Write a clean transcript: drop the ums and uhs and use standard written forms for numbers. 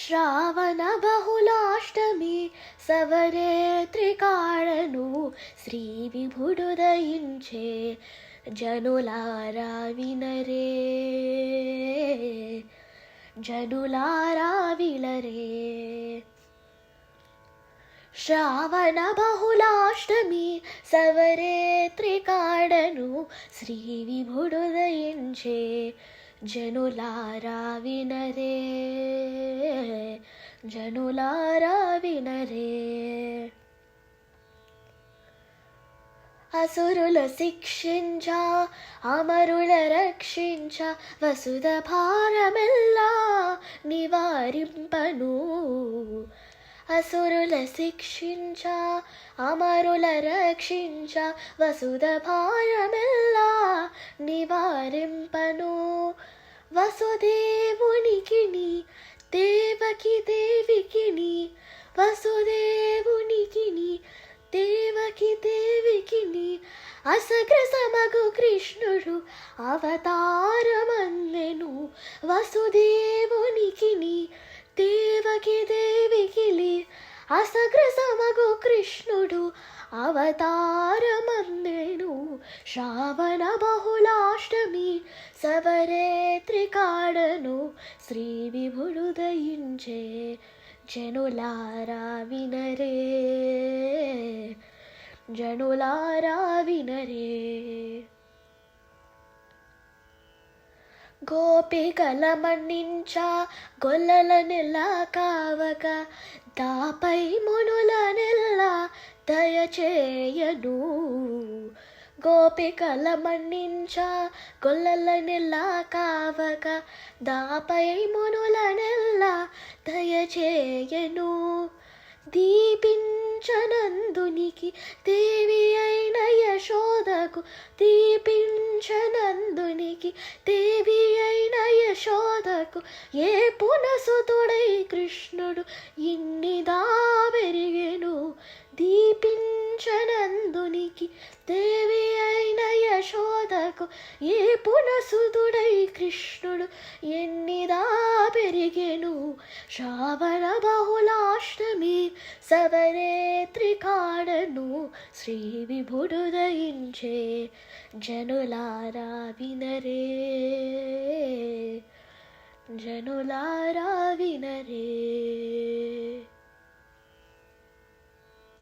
శ్రావణ బహుళాష్టమి సవరే త్రికాళను శ్రీ విభుడు దయించే జనులారా వినరే జనులారా వినరే. శ్రావణ బహుళాష్టమి సవరే త్రికాళను శ్రీ విభుడు దయించే జనులారా వినరే జనులారా వినరే. అసురుల శిక్షించ అమరుల రక్షించ వసుధ భారమెల్లా నివారింపను. అసురుల శిక్షించ అమరుల రక్షించ వసుధ భారమెల్లా నివారింపను. వసుదేవునికిని దేవకి దేవికిని వసుదేవునికిని దేవకి దేవికిని అసగ్రసమగు కృష్ణుడు అవతారమన్నెను. వసుదేవునికిని దేవకి దేవికిని అసగ్రసమగు కృష్ణుడు అవతారమన్నెను. శ్రావణ బహుళాష్టమి సవరే త్రికాళను శ్రీ విభుడు దయించే జనులారా వినరే జనులారా వినరే. గోపికల మన్నించ గొల్లల నెల్ల కావక దాపై మునుల నెల్ల దయచేయను. గోపికల మన్నించ గొల్లల నెల్ల కావక దాపై మునుల నెల్ల దయచేయను. దీపించనందునికి దేవి అయిన యశోదకు దీపించనందునికి దేవి అయిన యశోదకు ఏ పునసుతుడై కృష్ణుడు ఇన్నిదా పెరిగెను. దీపించనందునికి దేవి అయిన యశోదకు ఏ పునసుతుడై కృష్ణుడు ఎన్నిదా పెరిగెను. శ్రావణ బహుళాష్టమి సవరే త్రికాళను శ్రీ విభుడు దయించే జనులారా వినరే జనులారా వినరే.